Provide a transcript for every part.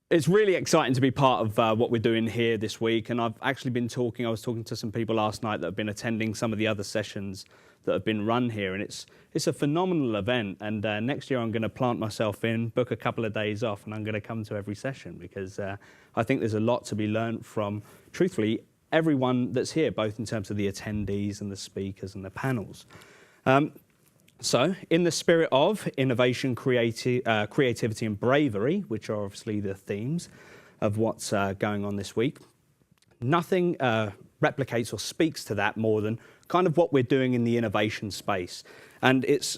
It's really exciting to be part of what we're doing here this week, and I've actually been I was talking to some people last night that have been attending some of the other sessions that have been run here, and it's a phenomenal event. And next year I'm going to plant myself in, book a couple of days off, and I'm going to come to every session because I think there's a lot to be learned from, truthfully, everyone that's here, both in terms of the attendees and the speakers and the panels. So, in the spirit of innovation, creativity and bravery, which are obviously the themes of what's going on this week, nothing replicates or speaks to that more than kind of what we're doing in the innovation space. And it's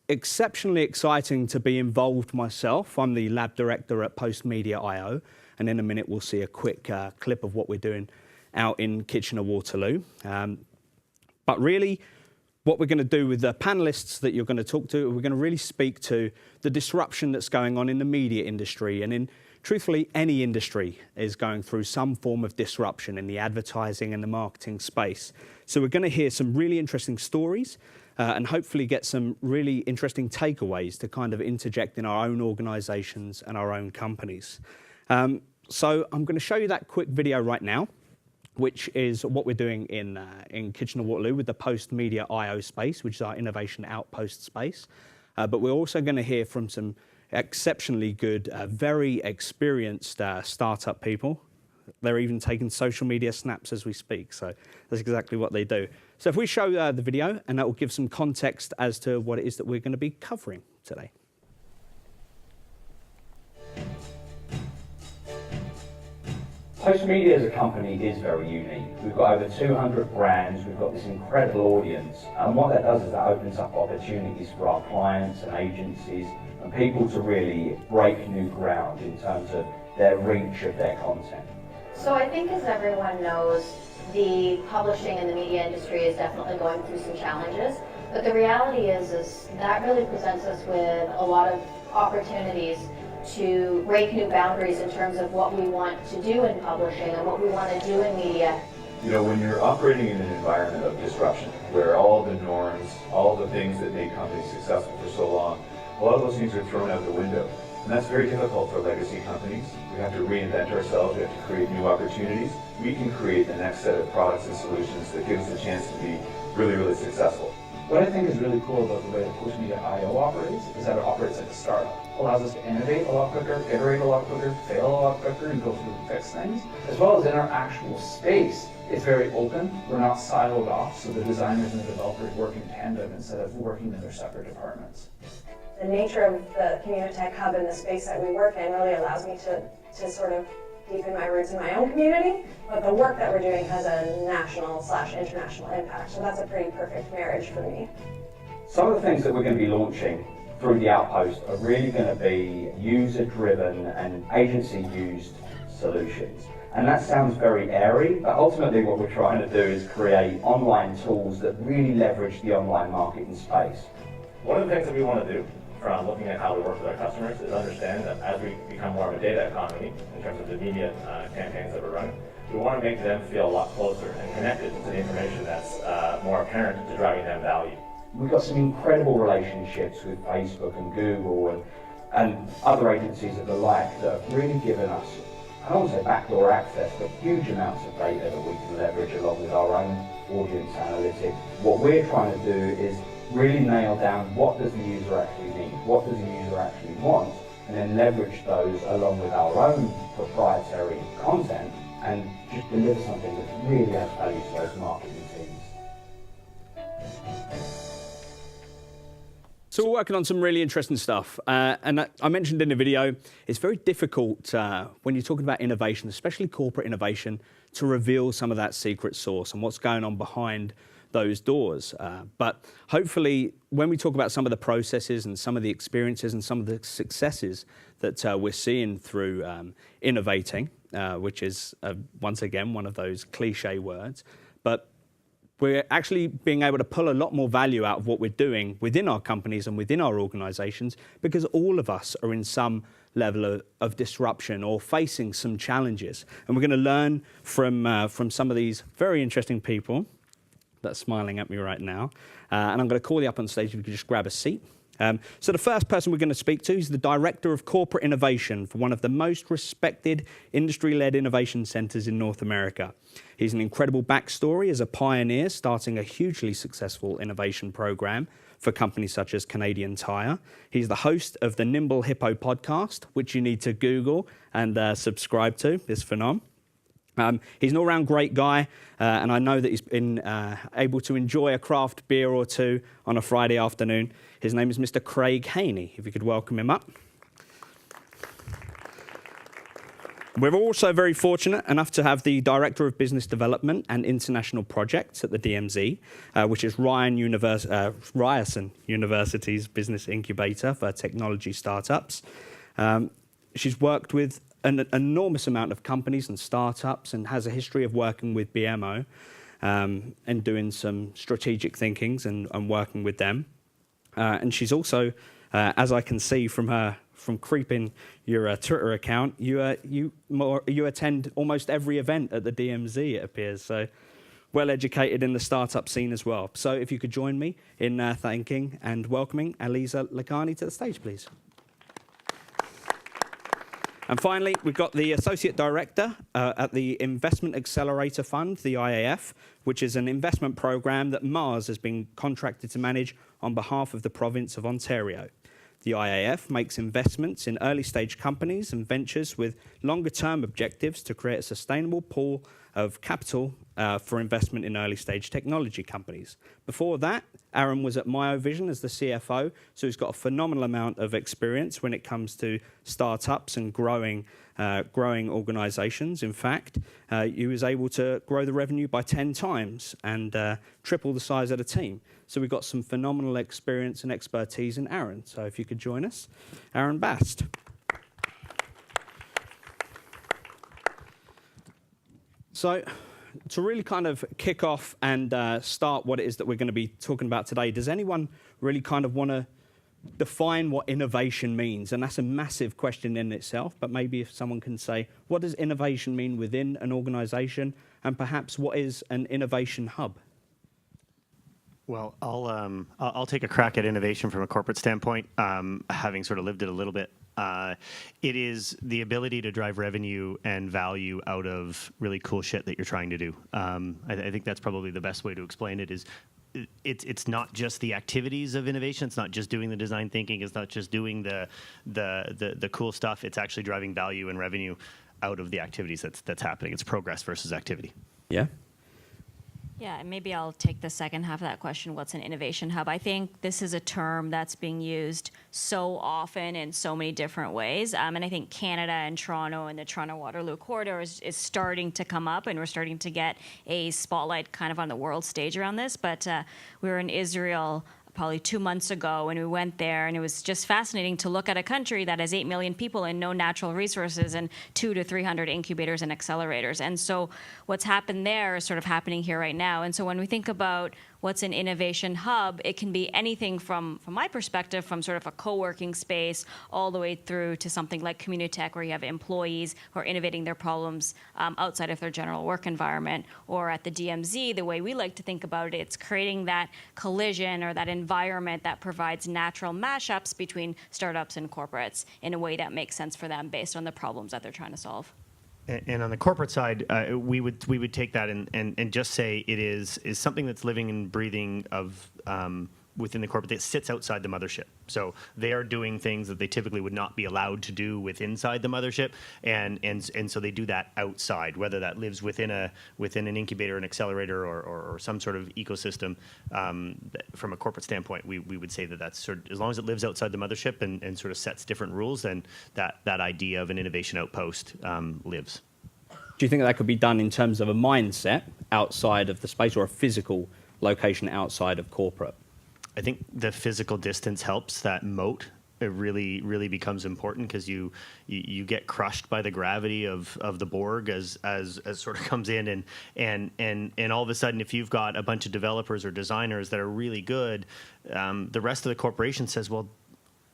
exceptionally exciting to be involved myself. I'm the lab director at Postmedia IO, and in a minute we'll see a quick clip of what we're doing out in Kitchener-Waterloo. But really, what we're going to do with the panelists that you're going to talk to, we're going to really speak to the disruption that's going on in the media industry, and in, truthfully, any industry is going through some form of disruption in the advertising and the marketing space. So we're going to hear some really interesting stories and hopefully get some really interesting takeaways to kind of interject in our own organisations and our own companies. So I'm going to show you that quick video right now, which is what we're doing in Kitchener-Waterloo with the Postmedia IO space, which is our innovation outpost space. But we're also going to hear from some exceptionally good, very experienced startup people. They're even taking social media snaps as we speak, so that's exactly what they do. So if we show the video, and that will give some context as to what it is that we're going to be covering today. Postmedia as a company is very unique. We've got over 200 brands, we've got this incredible audience, and what that does is that opens up opportunities for our clients and agencies and people to really break new ground in terms of their reach of their content. So I think, as everyone knows, the publishing and the media industry is definitely going through some challenges, but the reality is that really presents us with a lot of opportunities to break new boundaries in terms of what we want to do in publishing and what we want to do in media. You know, when you're operating in an environment of disruption, where all the norms, all the things that made companies successful for so long, a lot of those things are thrown out the window. And that's very difficult for legacy companies. We have to reinvent ourselves, we have to create new opportunities. We can create the next set of products and solutions that give us a chance to be really, really successful. What I think is really cool about the way that Postmedia IO operates is that it operates like a startup. It allows us to innovate a lot quicker, iterate a lot quicker, fail a lot quicker, and go through and fix things. As well as in our actual space, it's very open. We're not siloed off, so the designers and the developers work in tandem instead of working in their separate departments. The nature of the Community Tech Hub and the space that we work in really allows me to sort of deepen my roots in my own community, but the work that we're doing has a national/international impact, so that's a pretty perfect marriage for me. Some of the things that we're going to be launching through the Outpost are really going to be user-driven and agency-used solutions. And that sounds very airy, but ultimately what we're trying to do is create online tools that really leverage the online marketing space. One of the things that we want to do from looking at how we work with our customers is understand that as we become more of a data economy in terms of the media campaigns that we're running, we want to make them feel a lot closer and connected to the information that's more apparent to driving them value. We've got some incredible relationships with Facebook and Google and other agencies of the like that have really given us, I don't want to say backdoor access, but huge amounts of data that we can leverage along with our own audience analytics. What we're trying to do is really nail down what does the user actually need, what does the user actually want, and then leverage those along with our own proprietary content and just deliver something that really adds value to those marketing teams. So we're working on some really interesting stuff. And I mentioned in the video, it's very difficult when you're talking about innovation, especially corporate innovation, to reveal some of that secret sauce and what's going on behind those doors. But hopefully, when we talk about some of the processes and some of the experiences and some of the successes that we're seeing through innovating, which is, once again, one of those cliche words, but we're actually being able to pull a lot more value out of what we're doing within our companies and within our organizations, because all of us are in some level of disruption or facing some challenges. And we're going to learn from some of these very interesting people that's smiling at me right now. And I'm going to call you up on stage if you could just grab a seat. So the first person we're going to speak to is the Director of Corporate Innovation for one of the most respected industry-led innovation centres in North America. He's an incredible backstory as a pioneer, starting a hugely successful innovation program for companies such as Canadian Tire. He's the host of the Nimble Hippo podcast, which you need to Google and subscribe to. It's phenomenal. He's an all-round great guy, and I know that he's been able to enjoy a craft beer or two on a Friday afternoon. His name is Mr. Craig Haney, if you could welcome him up. We're also very fortunate enough to have the Director of Business Development and International Projects at the DMZ, which is Ryerson University's business incubator for technology startups. She's worked with an enormous amount of companies and startups and has a history of working with BMO and doing some strategic thinkings and working with them. And she's also, as I can see from creeping your Twitter account, you attend almost every event at the DMZ, it appears. So well educated in the startup scene as well. So if you could join me in thanking and welcoming Aliza Lakhani to the stage, please. And finally, we've got the Associate Director at the Investment Accelerator Fund, the IAF, which is an investment program that Mars has been contracted to manage on behalf of the province of Ontario. The IAF makes investments in early-stage companies and ventures with longer-term objectives to create a sustainable pool of capital for investment in early-stage technology companies. Before that, Aaron was at MyoVision as the CFO, so he's got a phenomenal amount of experience when it comes to startups and growing organizations. In fact, he was able to grow the revenue by 10 times and triple the size of the team. So we've got some phenomenal experience and expertise in Aaron. So if you could join us, Aaron Bast. So to really kind of kick off and start what it is that we're going to be talking about today, does anyone really kind of want to define what innovation means? And that's a massive question in itself, but maybe if someone can say, what does innovation mean within an organization? And perhaps what is an innovation hub? Well, I'll take a crack at innovation from a corporate standpoint, having sort of lived it a little bit. It is the ability to drive revenue and value out of really cool shit that you're trying to do. I think that's probably the best way to explain it. Is it's not just the activities of innovation. It's not just doing the design thinking. It's not just doing the cool stuff. It's actually driving value and revenue out of the activities that's happening. It's progress versus activity. Yeah. Yeah, and maybe I'll take the second half of that question. What's an innovation hub? I think this is a term that's being used so often in so many different ways. And I think Canada and Toronto and the Toronto-Waterloo corridor is starting to come up, and we're starting to get a spotlight kind of on the world stage around this. But we were in Israel probably 2 months ago, and we went there, and it was just fascinating to look at a country that has 8 million people and no natural resources and 200 to 300 incubators and accelerators. And so what's happened there is sort of happening here right now. And so when we think about what's an innovation hub, it can be anything from my perspective, from sort of a co-working space all the way through to something like Communitech, where you have employees who are innovating their problems outside of their general work environment. Or at the DMZ, the way we like to think about it, it's creating that collision or that environment that provides natural mashups between startups and corporates in a way that makes sense for them based on the problems that they're trying to solve. And on the corporate side, we would take that and just say it is something that's living and breathing of within the corporate that sits outside the mothership. So they are doing things that they typically would not be allowed to do inside the mothership, and so they do that outside, whether that lives within an incubator, an accelerator, or some sort of ecosystem. From a corporate standpoint, we would say that's sort of, as long as it lives outside the mothership and sort of sets different rules, then that idea of an innovation outpost lives. Do you think that could be done in terms of a mindset outside of the space, or a physical location outside of corporate? I think the physical distance helps. That moat, it really becomes important, because you get crushed by the gravity of the Borg as sort of comes in, and all of a sudden, if you've got a bunch of developers or designers that are really good, the rest of the corporation says, well,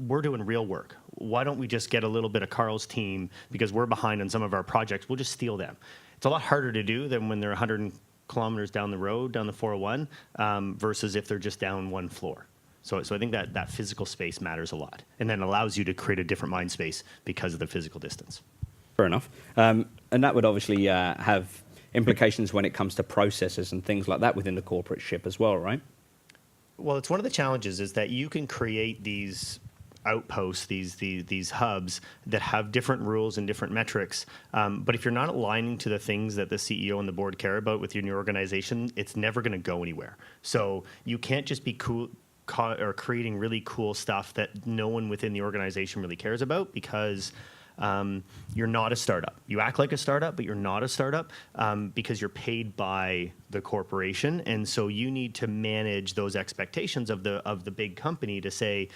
we're doing real work. Why don't we just get a little bit of Carl's team, because we're behind on some of our projects? We'll just steal them. It's a lot harder to do than when they're 100 kilometers down the road, down the 401, versus if they're just down one floor. So I think that physical space matters a lot, and then allows you to create a different mind space because of the physical distance. Fair enough. And that would obviously have implications when it comes to processes and things like that within the corporate ship as well, right? Well, it's one of the challenges is that you can create these outposts, these hubs that have different rules and different metrics. But if you're not aligning to the things that the CEO and the board care about within your organization, it's never going to go anywhere. So you can't just be or creating really cool stuff that no one within the organization really cares about, because you're not a startup. You act like a startup, but you're not a startup because you're paid by the corporation. And so you need to manage those expectations of the big company to say,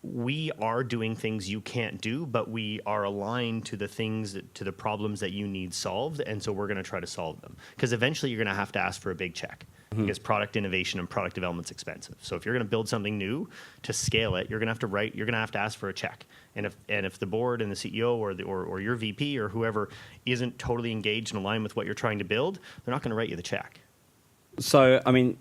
we are doing things you can't do, but we are aligned to the things, to the problems that you need solved, and so we're going to try to solve them. Because eventually you're going to have to ask for a big check, because product innovation and product development's expensive. So if you're going to build something new to scale it, you're going to have to ask for a check. And if the board and the CEO or your VP or whoever isn't totally engaged and aligned with what you're trying to build, they're not going to write you the check. So, I mean,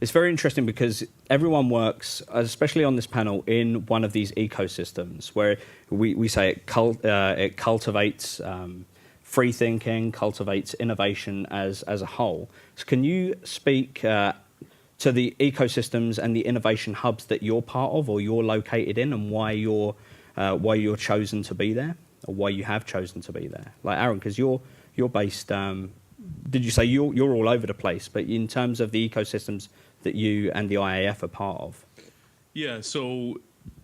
it's very interesting because everyone works, especially on this panel, in one of these ecosystems where we say it cultivates free thinking, cultivates innovation as a whole. So can you speak to the ecosystems and the innovation hubs that you're part of or you're located in, and why you're chosen to be there, or why you have chosen to be there? Like Aaron, because you're based. Did you say you're all over the place? But in terms of the ecosystems that you and the IAF are part of. Yeah, so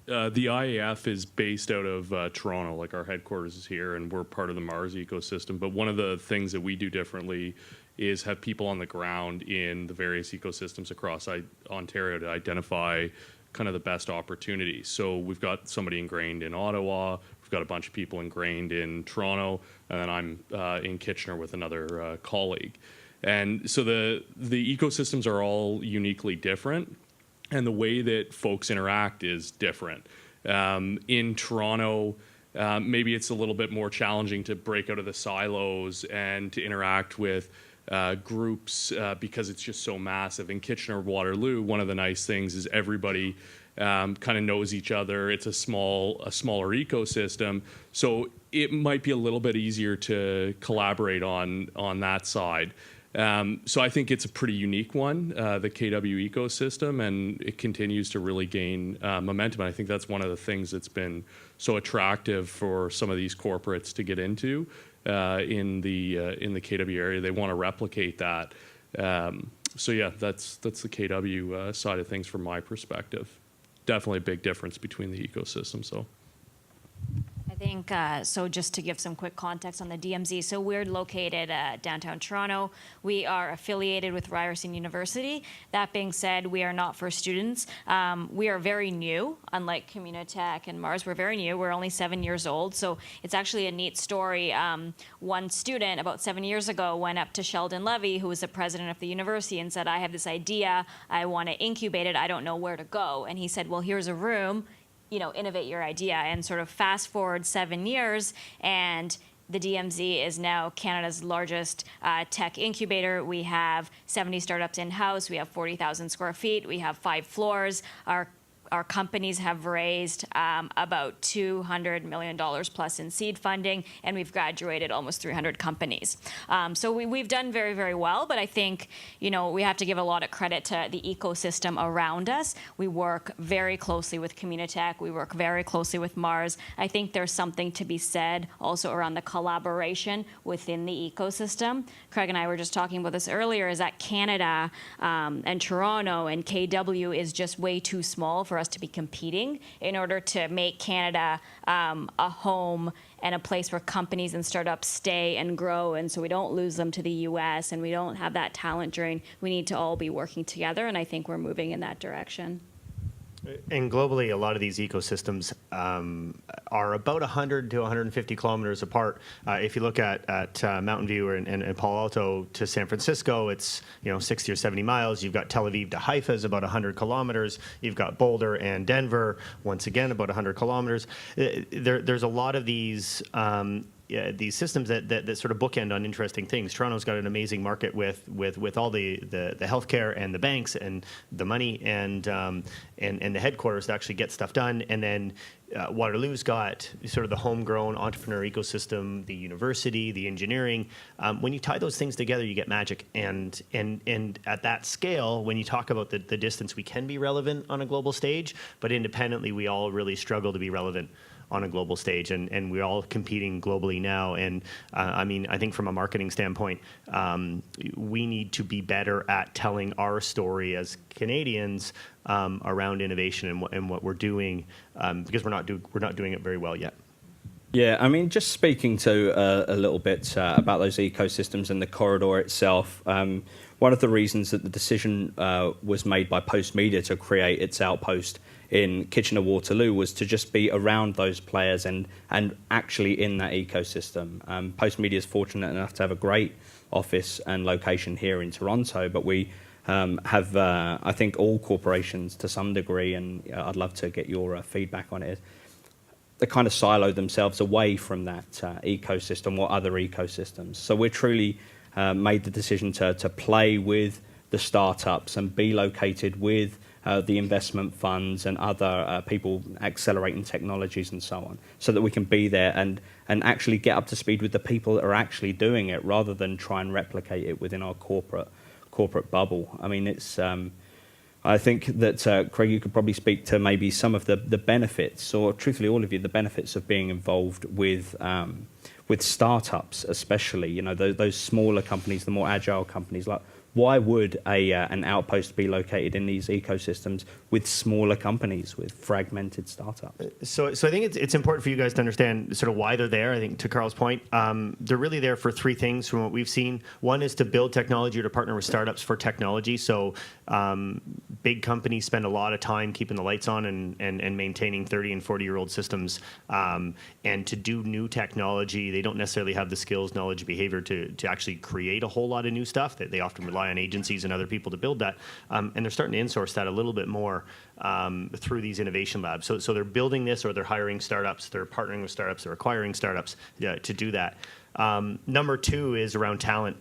the IAF is based out of Toronto, like our headquarters is here, and we're part of the Mars ecosystem. But one of the things that we do differently is have people on the ground in the various ecosystems across Ontario to identify kind of the best opportunities. So we've got somebody ingrained in Ottawa, we've got a bunch of people ingrained in Toronto, and then I'm in Kitchener with another colleague. And so the ecosystems are all uniquely different, and the way that folks interact is different. In Toronto, maybe it's a little bit more challenging to break out of the silos and to interact with groups because it's just so massive. In Kitchener-Waterloo, one of the nice things is everybody kind of knows each other. It's a smaller ecosystem, so it might be a little bit easier to collaborate on that side. So I think it's a pretty unique one, the KW ecosystem, and it continues to really gain momentum. And I think that's one of the things that's been so attractive for some of these corporates to get into in the KW area. They want to replicate that. So yeah, that's the KW side of things from my perspective. Definitely a big difference between the ecosystems, so. I think, so just to give some quick context on the DMZ, so we're located downtown Toronto. We are affiliated with Ryerson University. That being said, we are not for students. We are very new, unlike Communitech and Mars, we're very new. We're only 7 years old, so it's actually a neat story. One student about 7 years ago went up to Sheldon Levy, who was the president of the university, and said, I have this idea, I want to incubate it, I don't know where to go. And he said, well, here's a room, innovate your idea. And sort of fast forward 7 years, and the DMZ is now Canada's largest tech incubator. We have 70 startups in-house. We have 40,000 square feet. We have 5 floors. Our companies have raised about $200 million plus in seed funding, and we've graduated almost 300 companies. So we've done very, very well, but I think, we have to give a lot of credit to the ecosystem around us. We work very closely with Communitech. We work very closely with Mars. I think there's something to be said also around the collaboration within the ecosystem. Craig and I were just talking about this earlier, is that Canada and Toronto and KW is just way too small for us to be competing in order to make Canada a home and a place where companies and startups stay and grow, and so we don't lose them to the US and we don't have that talent drain. We need to all be working together, and I think we're moving in that direction. And globally, a lot of these ecosystems are about 100 to 150 kilometers apart. If you look at Mountain View and Palo Alto to San Francisco, it's 60 or 70 miles. You've got Tel Aviv to Haifa is about 100 kilometers. You've got Boulder and Denver, once again, about 100 kilometers. There's a lot of these these systems that sort of bookend on interesting things. Toronto's got an amazing market with all the healthcare and the banks and the money and the headquarters to actually get stuff done. And then Waterloo's got sort of the homegrown entrepreneur ecosystem, the university, the engineering. When you tie those things together, you get magic. And at that scale, when you talk about the distance, we can be relevant on a global stage, but independently, we all really struggle to be relevant on a global stage, and we're all competing globally now. And I mean, I think from a marketing standpoint, we need to be better at telling our story as Canadians around innovation and what we're doing, because we're not doing it very well yet. Yeah, I mean, just speaking to a little bit about those ecosystems and the corridor itself, one of the reasons that the decision was made by Postmedia to create its outpost in Kitchener-Waterloo was to just be around those players and actually in that ecosystem. Postmedia is fortunate enough to have a great office and location here in Toronto, but we have, I think, all corporations to some degree, and I'd love to get your feedback on it. They kind of silo themselves away from that ecosystem or other ecosystems. So we're truly made the decision to play with the startups and be located with the investment funds and other people accelerating technologies and so on, so that we can be there and actually get up to speed with the people that are actually doing it, rather than try and replicate it within our corporate bubble. I mean, it's I think that Craig, you could probably speak to maybe some of the benefits, or truthfully all of you, the benefits of being involved with startups, especially, you know, those smaller companies, the more agile companies. Like, why would an outpost be located in these ecosystems with smaller companies, with fragmented startups? So I think it's important for you guys to understand sort of why they're there. I think, to Carl's point, they're really there for three things from what we've seen. One is to build technology or to partner with startups for technology. So big companies spend a lot of time keeping the lights on and maintaining 30 and 40-year-old systems. And to do new technology, they don't necessarily have the skills, knowledge, behavior to actually create a whole lot of new stuff. That they often rely on agencies and other people to build that. And they're starting to insource that a little bit more through these innovation labs. So they're building this, or they're hiring startups, they're partnering with startups, they're acquiring startups to do that. Number two is around talent.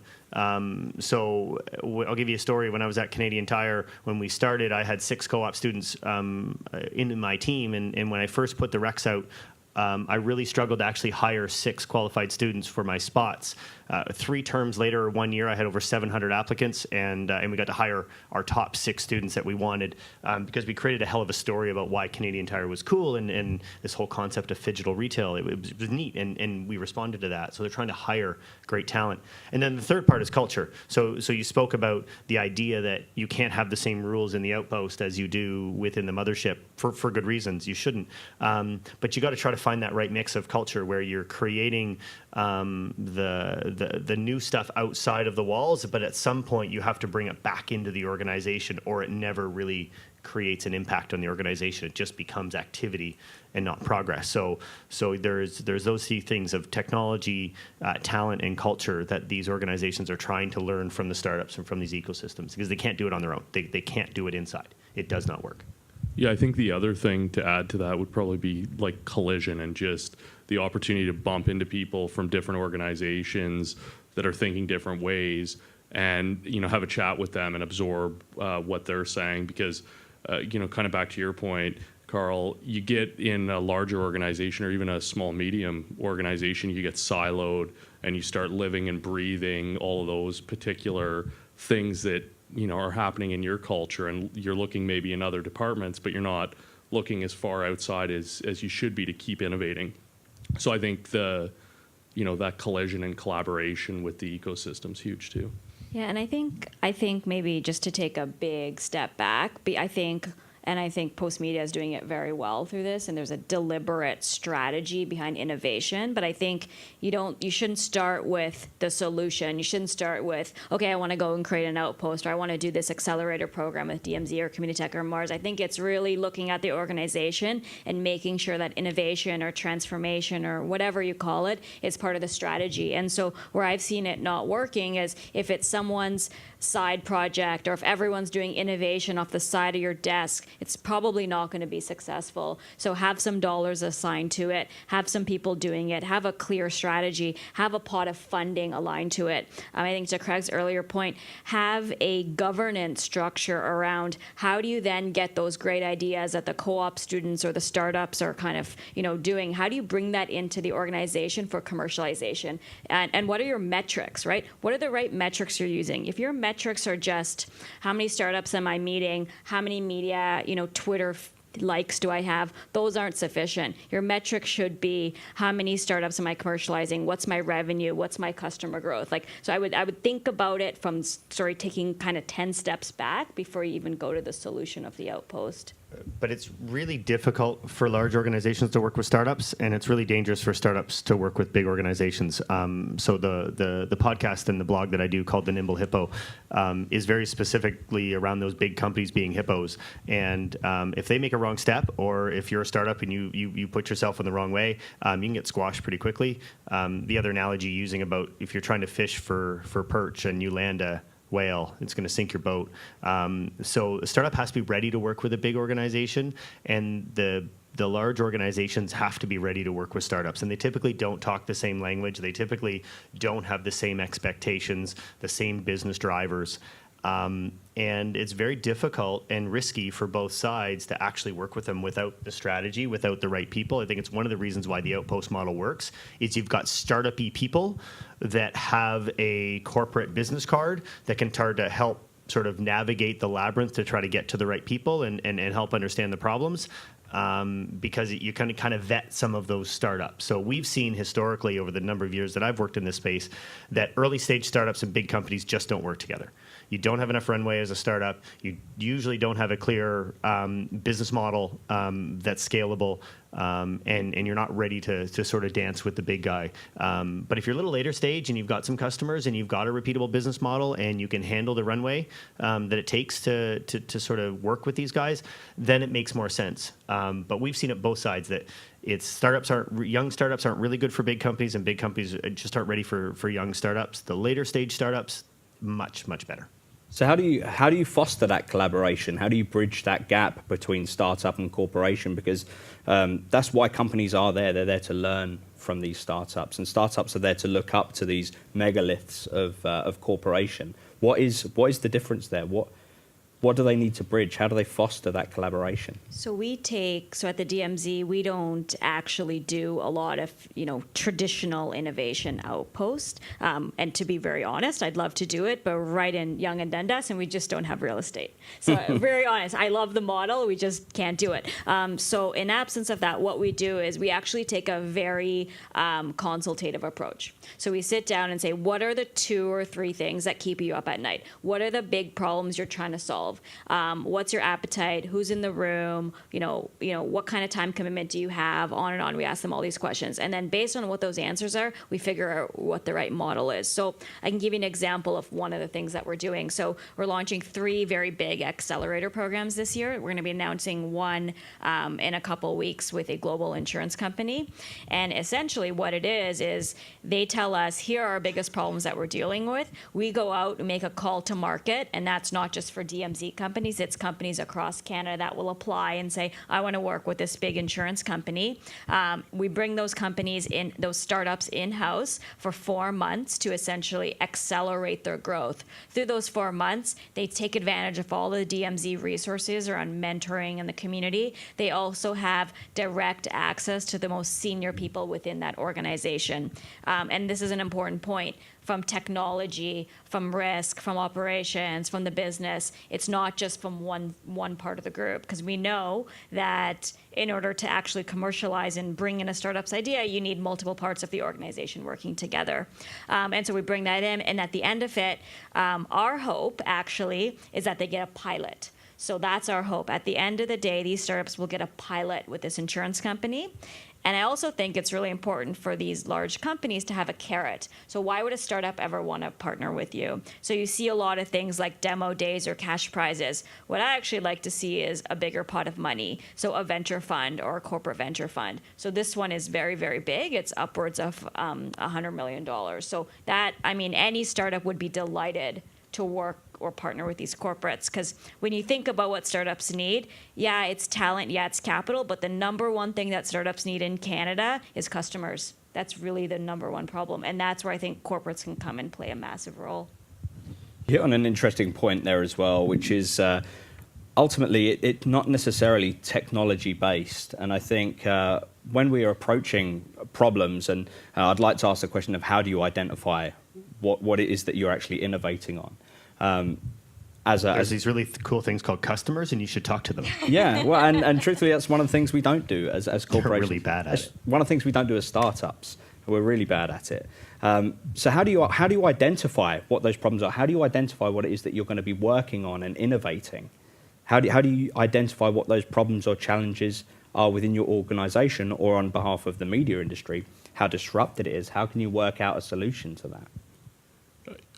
So I'll give you a story. When I was at Canadian Tire, when we started, I had 6 co-op students in my team. And when I first put the recs out, I really struggled to actually hire 6 qualified students for my spots. 3 terms later, 1 year, I had over 700 applicants, and we got to hire our top 6 students that we wanted, because we created a hell of a story about why Canadian Tire was cool and this whole concept of phygital retail. It was neat, and we responded to that. So they're trying to hire great talent. And then the third part is culture. So you spoke about the idea that you can't have the same rules in the outpost as you do within the mothership for good reasons. You shouldn't. But you got to try to find that right mix of culture where you're creating the new stuff outside of the walls, but at some point you have to bring it back into the organization, or it never really creates an impact on the organization. It just becomes activity and not progress. So there's those 3 things of technology, talent, and culture that these organizations are trying to learn from the startups and from these ecosystems, because they can't do it on their own. They can't do it inside. It does not work. Yeah, I think the other thing to add to that would probably be like collision, and just the opportunity to bump into people from different organizations that are thinking different ways, and, you know, have a chat with them and absorb what they're saying. Because, you know, kind of back to your point, Carl, you get in a larger organization or even a small medium organization, you get siloed and you start living and breathing all of those particular things that, you know, are happening in your culture, and you're looking maybe in other departments, but you're not looking as far outside as you should be to keep innovating. So I think that collision and collaboration with the ecosystem is huge too. Yeah, and I think maybe just to take a big step back, I think Postmedia is doing it very well through this, and there's a deliberate strategy behind innovation. But I think you shouldn't start with the solution. You shouldn't start with, okay, I want to go and create an outpost, or I want to do this accelerator program with DMZ or Communitech or Mars. I think it's really looking at the organization and making sure that innovation or transformation or whatever you call it is part of the strategy. And so where I've seen it not working is if it's someone's side project, or if everyone's doing innovation off the side of your desk, it's probably not going to be successful. So have some dollars assigned to it, have some people doing it, have a clear strategy, have a pot of funding aligned to it. I think to Craig's earlier point, have a governance structure around how do you then get those great ideas that the co-op students or the startups are kind of, doing. How do you bring that into the organization for commercialization? And what are your metrics, right? What are the right metrics you're using? If your metrics are just how many startups am I meeting, how many media, Twitter likes do I have, those aren't sufficient. Your metric should be how many startups am I commercializing, what's my revenue, what's my customer growth. So I would think about it from taking kind of 10 steps back before you even go to the solution of the outpost. But it's really difficult for large organizations to work with startups, and it's really dangerous for startups to work with big organizations. So the podcast and the blog that I do called The Nimble Hippo is very specifically around those big companies being hippos. And if they make a wrong step, or if you're a startup and you put yourself in the wrong way, you can get squashed pretty quickly. The other analogy using about if you're trying to fish for perch and you land a whale, it's going to sink your boat. So a startup has to be ready to work with a big organization, and the large organizations have to be ready to work with startups. And they typically don't talk the same language. They typically don't have the same expectations, the same business drivers. And it's very difficult and risky for both sides to actually work with them without the strategy, without the right people. I think it's one of the reasons why the Outpost model works, is you've got startup-y people that have a corporate business card that can start to help sort of navigate the labyrinth to try to get to the right people and help understand the problems. Because you can kind of vet some of those startups. So we've seen historically over the number of years that I've worked in this space that early stage startups and big companies just don't work together. You don't have enough runway as a startup. You usually don't have a clear business model that's scalable, and you're not ready to sort of dance with the big guy. But if you're a little later stage and you've got some customers and you've got a repeatable business model and you can handle the runway that it takes to sort of work with these guys, then it makes more sense. But we've seen it both sides, that young startups aren't really good for big companies, and big companies just aren't ready for young startups. The later stage startups, much better. So how do you foster that collaboration? How do you bridge that gap between startup and corporation? Because that's why companies are there. They're there to learn from these startups, and startups are there to look up to these megaliths of corporation. What is the difference there? What do they need to bridge? How do they foster that collaboration? So at the DMZ, we don't actually do a lot of, traditional innovation outpost. And to be very honest, I'd love to do it, but we're right in Yonge and Dundas, and we just don't have real estate. So very honest, I love the model, we just can't do it. So in absence of that, what we do is we actually take a very consultative approach. So we sit down and say, what are the 2 or 3 things that keep you up at night? What are the big problems you're trying to solve? What's your appetite? Who's in the room? What kind of time commitment do you have? On and on. We ask them all these questions. And then based on what those answers are, we figure out what the right model is. So I can give you an example of one of the things that we're doing. So we're launching 3 very big accelerator programs this year. We're going to be announcing one in a couple weeks with a global insurance company. And essentially what it is they tell us, here are our biggest problems that we're dealing with. We go out and make a call to market, and that's not just for DMZ companies, it's companies across Canada that will apply and say, I want to work with this big insurance company. We bring those companies in, those startups in-house for 4 months to essentially accelerate their growth. Through those 4 months, they take advantage of all the DMZ resources around mentoring in the community. They also have direct access to the most senior people within that organization. And this is an important point. From technology, from risk, from operations, from the business. It's not just from one part of the group, because we know that in order to actually commercialize and bring in a startup's idea, you need multiple parts of the organization working together. And so we bring that in, and at the end of it, our hope actually is that they get a pilot. So that's our hope. At the end of the day, these startups will get a pilot with this insurance company. And I also think it's really important for these large companies to have a carrot. So why would a startup ever want to partner with you? So you see a lot of things like demo days or cash prizes. What I actually like to see is a bigger pot of money. So a venture fund or a corporate venture fund. So this one is very, very big. It's upwards of $100 million. So that, any startup would be delighted to work or partner with these corporates. Because when you think about what startups need, yeah, it's talent, yeah, it's capital, but the number one thing that startups need in Canada is customers. That's really the number one problem. And that's where I think corporates can come and play a massive role. You hit on an interesting point there as well, which is ultimately it's not necessarily technology based. And I think when we are approaching problems, and I'd like to ask the question of how do you identify what it is that you're actually innovating on? There's these really cool things called customers, and you should talk to them. Yeah, well, and truthfully, that's one of the things we don't do as corporations. We're really bad at it. One of the things we don't do as startups. We're really bad at it. So how do you identify what those problems are? How do you identify what it is that you're going to be working on and innovating? How do you identify what those problems or challenges are within your organization or on behalf of the media industry? How disrupted it is? How can you work out a solution to that?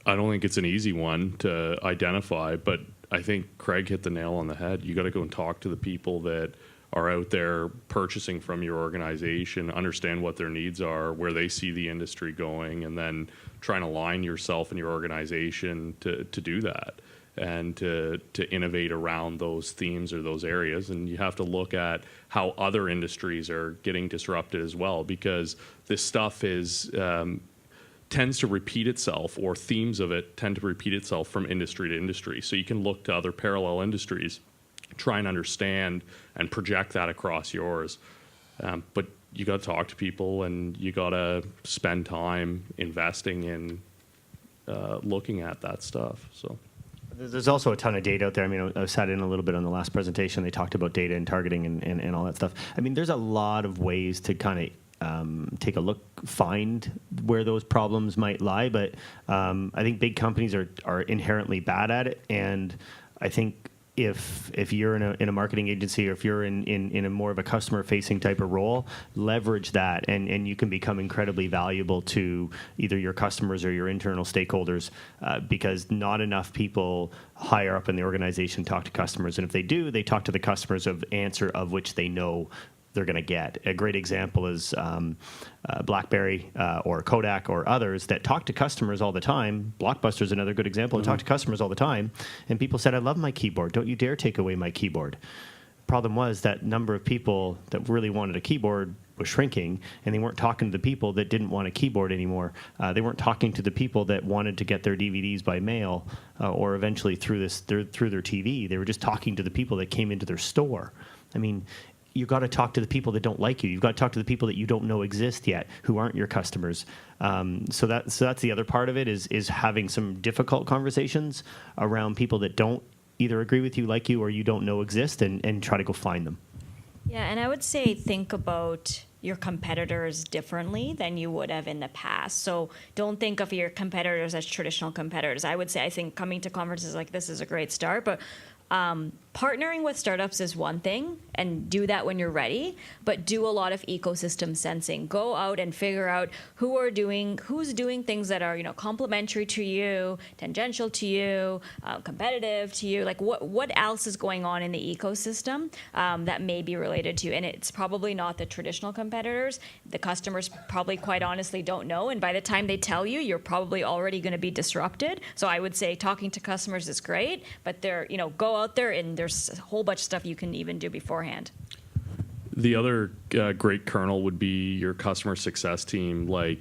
I don't think it's an easy one to identify, but I think Craig hit the nail on the head. You got to go and talk to the people that are out there purchasing from your organization, understand what their needs are, where they see the industry going, and then try and align yourself and your organization to do that and to innovate around those themes or those areas. And you have to look at how other industries are getting disrupted as well, because this stuff is tends to repeat itself, or themes of it tend to repeat itself from industry to industry. So you can look to other parallel industries, try and understand and project that across yours. But you got to talk to people, and you got to spend time investing in looking at that stuff. So there's also a ton of data out there. I mean, I sat in a little bit on the last presentation. They talked about data and targeting and all that stuff. I mean, there's a lot of ways to kind of take a look, find where those problems might lie. But I think big companies are inherently bad at it. And I think if you're in a marketing agency, or if you're in a more of a customer facing type of role, leverage that, and you can become incredibly valuable to either your customers or your internal stakeholders, because not enough people higher up in the organization talk to customers. And if they do, they talk to the customers of answer of which they know they're going to get. A great example is BlackBerry or Kodak or others that talk to customers all the time. Blockbuster's another good example. They talk to customers all the time, and people said, "I love my keyboard. Don't you dare take away my keyboard." Problem was that number of people that really wanted a keyboard was shrinking, and they weren't talking to the people that didn't want a keyboard anymore. They weren't talking to the people that wanted to get their DVDs by mail or eventually through their TV. They were just talking to the people that came into their store. I mean, you've got to talk to the people that don't like you. You've got to talk to the people that you don't know exist yet, who aren't your customers. So that's the other part of it, is having some difficult conversations around people that don't either agree with you, like you, or you don't know exist, and try to go find them. Yeah, and I would say think about your competitors differently than you would have in the past. So don't think of your competitors as traditional competitors. I think coming to conferences like this is a great start, but partnering with startups is one thing, and do that when you're ready, but do a lot of ecosystem sensing. Go out and figure out who's doing things that are, complementary to you, tangential to you, competitive to you. Like what else is going on in the ecosystem that may be related to you? And it's probably not the traditional competitors. The customers probably quite honestly don't know, and by the time they tell you, you're probably already going to be disrupted. So I would say talking to customers is great, but go out there, and there's a whole bunch of stuff you can even do beforehand. The other great kernel would be your customer success team, like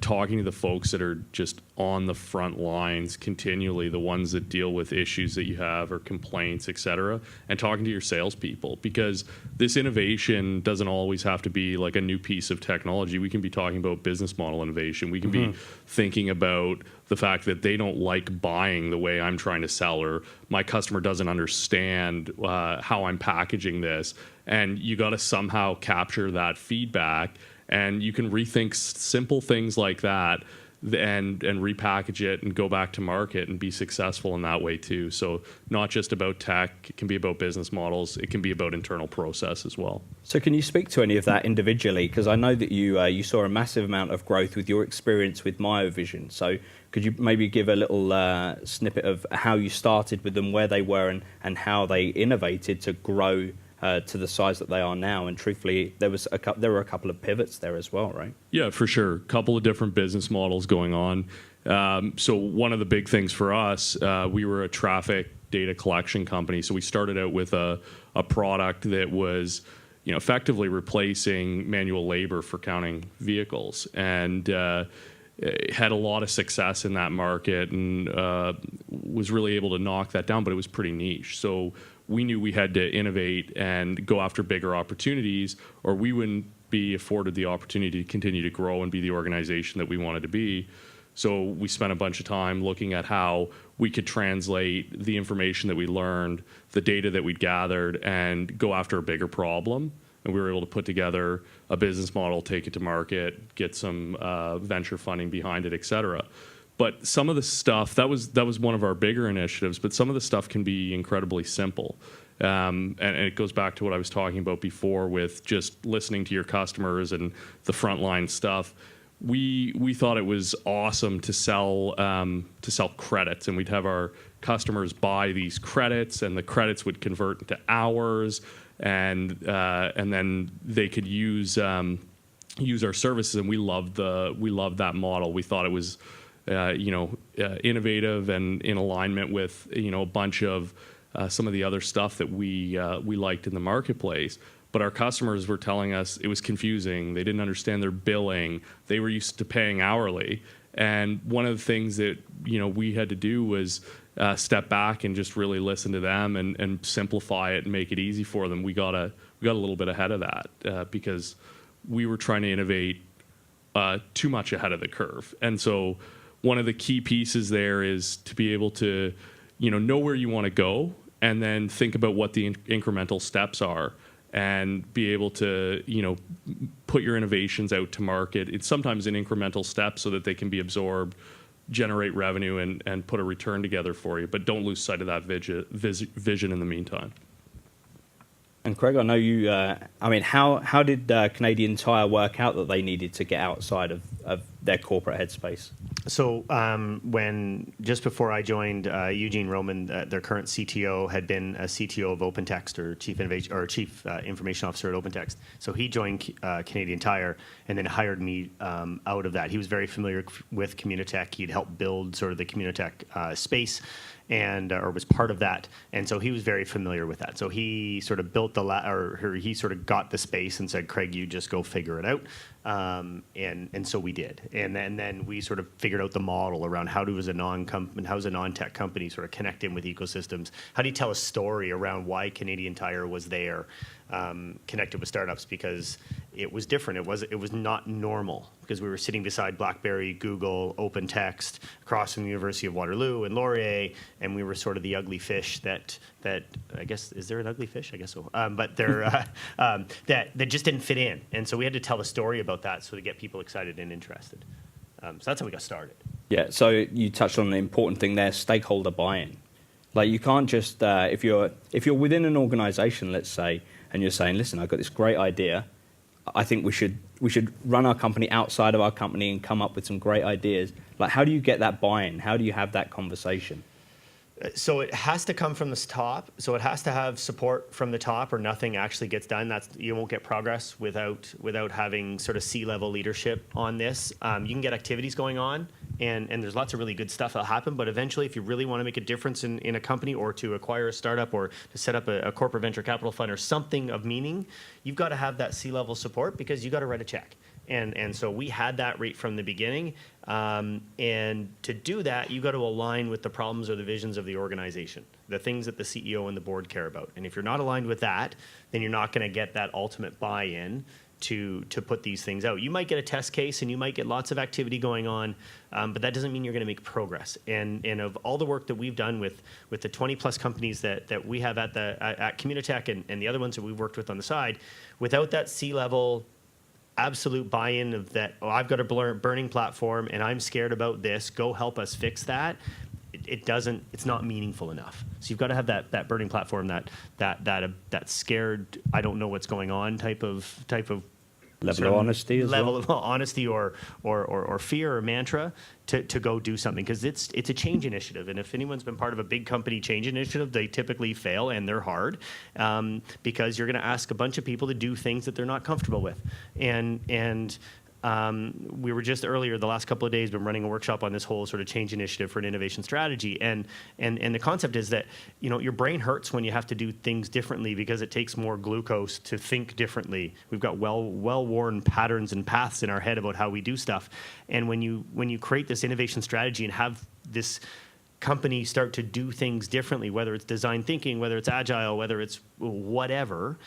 talking to the folks that are just on the front lines continually, the ones that deal with issues that you have or complaints, et cetera, and talking to your salespeople, because this innovation doesn't always have to be like a new piece of technology. We can be talking about business model innovation. We can be thinking about the fact that they don't like buying the way I'm trying to sell, or my customer doesn't understand how I'm packaging this. And you got to somehow capture that feedback, and you can rethink simple things like that and repackage it and go back to market and be successful in that way too. So not just about tech, it can be about business models, it can be about internal process as well. So can you speak to any of that individually? Because I know that you saw a massive amount of growth with your experience with MyoVision. So could you maybe give a little snippet of how you started with them, where they were, and how they innovated to grow to the size that they are now? And truthfully, there were a couple of pivots there as well, right? Yeah, for sure. A couple of different business models going on. So one of the big things for us, we were a traffic data collection company. So we started out with a product that was, effectively replacing manual labor for counting vehicles, and had a lot of success in that market, and was really able to knock that down. But it was pretty niche. So we knew we had to innovate and go after bigger opportunities, or we wouldn't be afforded the opportunity to continue to grow and be the organization that we wanted to be. So we spent a bunch of time looking at how we could translate the information that we learned, the data that we'd gathered, and go after a bigger problem. And we were able to put together a business model, take it to market, get some venture funding behind it, et cetera. But some of the stuff, that was one of our bigger initiatives, but some of the stuff can be incredibly simple. And it goes back to what I was talking about before with just listening to your customers and the frontline stuff. We thought it was awesome to sell credits, and we'd have our customers buy these credits, and the credits would convert into hours, and then they could use our services, and we loved that model. We thought it was innovative and in alignment with a bunch of some of the other stuff that we liked in the marketplace. But our customers were telling us it was confusing. They didn't understand their billing. They were used to paying hourly. And one of the things that we had to do was step back and just really listen to them and simplify it and make it easy for them. We got a little bit ahead of that because we were trying to innovate too much ahead of the curve. And so one of the key pieces there is to be able to know where you want to go, and then think about what the incremental steps are, and be able to, put your innovations out to market. It's sometimes in incremental steps so that they can be absorbed, generate revenue, and put a return together for you. But don't lose sight of that vision in the meantime. And Craig, I know you, how did Canadian Tire work out that they needed to get outside of their corporate headspace? So when just before I joined, Eugene Roman, their current CTO, had been a CTO of OpenText, or Chief Information Officer at OpenText. So he joined Canadian Tire and then hired me out of that. He was very familiar with Communitech. He'd helped build sort of the Communitech space, and or was part of that, and so he was very familiar with that. So he sort of built he sort of got the space and said, "Craig, you just go figure it out," and so we did. And then we sort of figured out the model around how does a non-tech company sort of connect in with ecosystems? How do you tell a story around why Canadian Tire was there, connected with startups? Because it was different. It was not normal, because we were sitting beside BlackBerry, Google, OpenText, across from the University of Waterloo and Laurier, and we were sort of the ugly fish that I guess, is there an ugly fish? I guess so. But they're that just didn't fit in, and so we had to tell a story about that so to get people excited and interested. So that's how we got started. Yeah. So you touched on the important thing there: stakeholder buy-in. Like, you can't just if you're within an organization, let's say, and you're saying, "Listen, I've got this great idea. I think we should run our company outside of our company and come up with some great ideas." Like, how do you get that buy-in? How do you have that conversation? So it has to come from the top. So it has to have support from the top, or nothing actually gets done. You won't get progress without having sort of C-level leadership on this. You can get activities going on, and there's lots of really good stuff that'll happen. But eventually, if you really want to make a difference in a company, or to acquire a startup, or to set up a corporate venture capital fund, or something of meaning, you've got to have that C-level support, because you got to write a check. And so we had that right from the beginning. And to do that, you got to align with the problems or the visions of the organization, the things that the CEO and the board care about. And if you're not aligned with that, then you're not going to get that ultimate buy-in to put these things out. You might get a test case, and you might get lots of activity going on, but that doesn't mean you're going to make progress. And of all the work that we've done with the 20+ companies that we have at Communitech, and the other ones that we've worked with on the side, without that C-level absolute buy-in of that, I've got a burning platform and I'm scared about this, go help us fix that, it's not meaningful enough. So you've got to have that burning platform, that scared, I don't know what's going on type of level of honesty of honesty or fear or mantra to go do something, because it's a change initiative. And if anyone's been part of a big company change initiative, they typically fail, and they're hard, because you're going to ask a bunch of people to do things that they're not comfortable with, and we were just earlier, the last couple of days, been running a workshop on this whole sort of change initiative for an innovation strategy. And the concept is that, your brain hurts when you have to do things differently because it takes more glucose to think differently. We've got well-worn patterns and paths in our head about how we do stuff. And when you create this innovation strategy and have this company start to do things differently, whether it's design thinking, whether it's agile, whether it's whatever,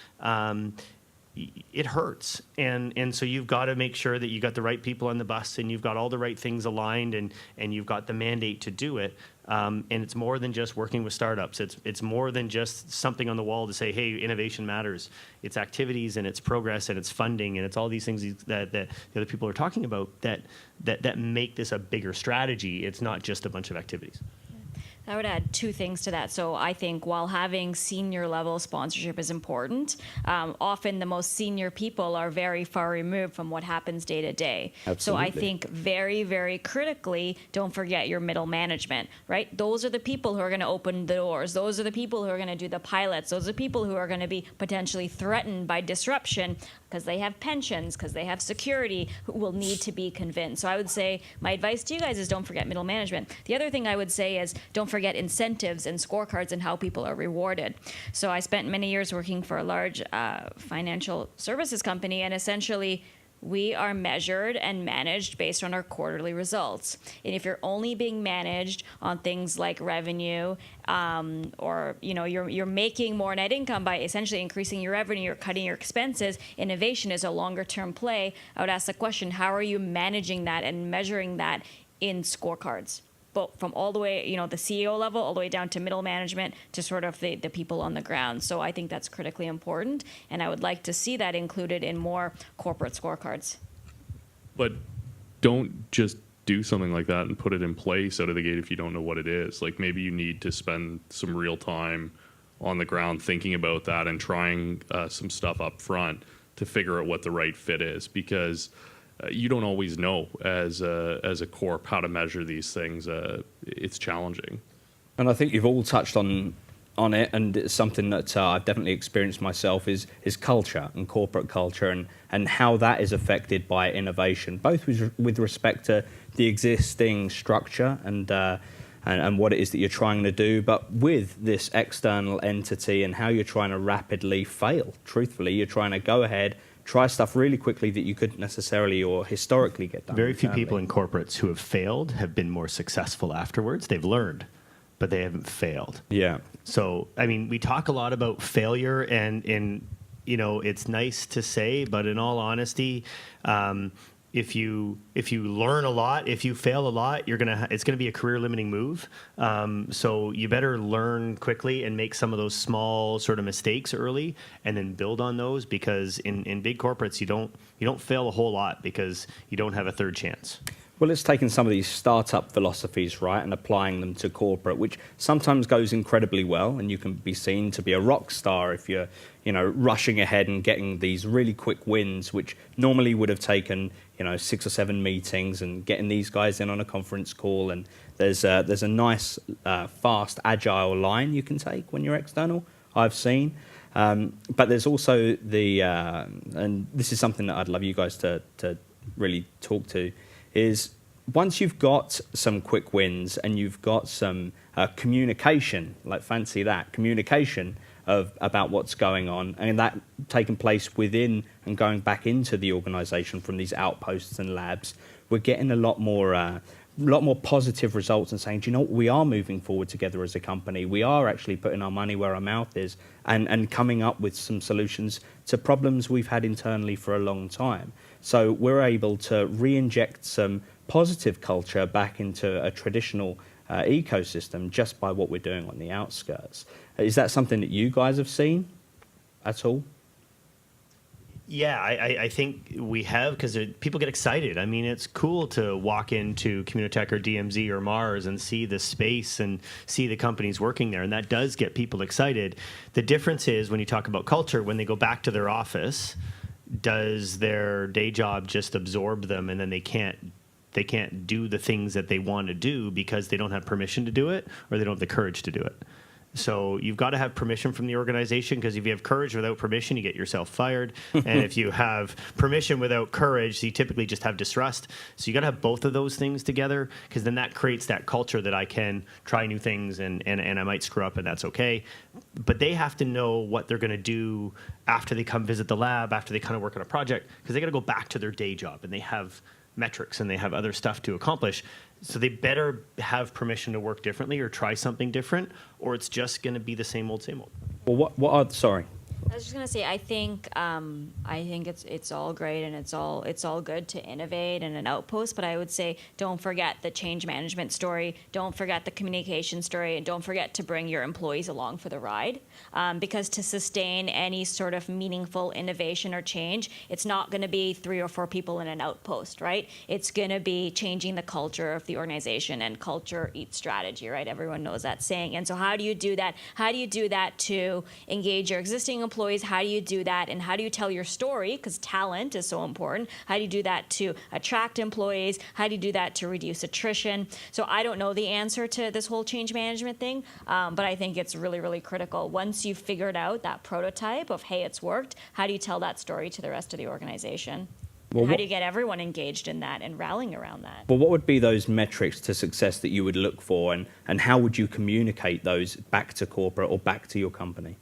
it hurts. And so you've got to make sure that you got the right people on the bus and you've got all the right things aligned and you've got the mandate to do it. And it's more than just working with startups. It's more than just something on the wall to say, hey, innovation matters. It's activities and it's progress and it's funding and it's all these things that the other people are talking about that make this a bigger strategy. It's not just a bunch of activities. I would add two things to that. So I think while having senior level sponsorship is important, often the most senior people are very far removed from what happens day to day. So I think very, very critically, don't forget your middle management, right? Those are the people who are going to open the doors. Those are the people who are going to do the pilots. Those are the people who are going to be potentially threatened by disruption because they have pensions, because they have security, who will need to be convinced. So I would say my advice to you guys is don't forget middle management. The other thing I would say is don't forget incentives and scorecards and how people are rewarded. So I spent many years working for a large financial services company, and essentially we are measured and managed based on our quarterly results. And if you're only being managed on things like revenue, or you're making more net income by essentially increasing your revenue, you're cutting your expenses, innovation is a longer term play. I would ask the question, how are you managing that and measuring that in scorecards? But from all the way, the CEO level, all the way down to middle management, to sort of the people on the ground. So I think that's critically important, and I would like to see that included in more corporate scorecards. But don't just do something like that and put it in place out of the gate if you don't know what it is. Like maybe you need to spend some real time on the ground thinking about that and trying some stuff up front to figure out what the right fit is, because you don't always know as a corp how to measure these things. It's challenging. And I think you've all touched on it, and it's something that I've definitely experienced myself is culture and corporate culture and how that is affected by innovation, both with respect to the existing structure and what it is that you're trying to do, but with this external entity and how you're trying to rapidly fail. Truthfully, you're trying to go ahead, try stuff really quickly that you couldn't necessarily or historically get done. Very few people in corporates who have failed have been more successful afterwards. They've learned, but they haven't failed. Yeah. So, I mean, we talk a lot about failure and it's nice to say, but in all honesty, if you learn a lot, if you fail a lot, it's gonna be a career limiting move. So you better learn quickly and make some of those small sort of mistakes early, and then build on those. Because in big corporates, you don't fail a whole lot because you don't have a third chance. Well, it's taking some of these startup philosophies, right, and applying them to corporate, which sometimes goes incredibly well, and you can be seen to be a rock star if you're, rushing ahead and getting these really quick wins, which normally would have taken, 6 or 7 meetings, and getting these guys in on a conference call. And there's a nice, fast, agile line you can take when you're external, I've seen. But there's also and this is something that I'd love you guys to really talk to, is once you've got some quick wins and you've got some communication, like fancy that, communication about what's going on, and that taking place within and going back into the organization from these outposts and labs, we're getting a lot more positive results and saying, do you know what, we are moving forward together as a company. We are actually putting our money where our mouth is and coming up with some solutions to problems we've had internally for a long time. So we're able to re-inject some positive culture back into a traditional ecosystem just by what we're doing on the outskirts. Is that something that you guys have seen at all? Yeah, I think we have, because people get excited. I mean, it's cool to walk into Communitech or DMZ or Mars and see the space and see the companies working there, and that does get people excited. The difference is when you talk about culture, when they go back to their office, does their day job just absorb them, and then they can't do the things that they want to do because they don't have permission to do it, or they don't have the courage to do it? So you've got to have permission from the organization, because if you have courage without permission, you get yourself fired. And if you have permission without courage, you typically just have distrust. So you got to have both of those things together, because then that creates that culture that I can try new things and I might screw up, and that's okay. But they have to know what they're going to do after they come visit the lab, after they kind of work on a project, because they got to go back to their day job, and they have metrics and they have other stuff to accomplish. So they better have permission to work differently or try something different, or it's just going to be the same old, same old. Well, sorry. I was just gonna say, I think it's all great and it's all good to innovate and an outpost, but I would say don't forget the change management story, don't forget the communication story, and don't forget to bring your employees along for the ride, because to sustain any sort of meaningful innovation or change, it's not going to be 3 or 4 people in an outpost, right? It's going to be changing the culture of the organization, and culture eats strategy, right? Everyone knows that saying. And so how do you do that? How do you do that to engage your existing employees? How do you do that, and how do you tell your story, because talent is so important? How do you do that to attract employees? How do you do that to reduce attrition? So I don't know the answer to this whole change management thing, but I think it's really, really critical. Once you've figured out that prototype of, hey, it's worked, how do you tell that story to the rest of the organization? Well, how do you get everyone engaged in that and rallying around that? Well, what would be those metrics to success that you would look for, and how would you communicate those back to corporate or back to your company?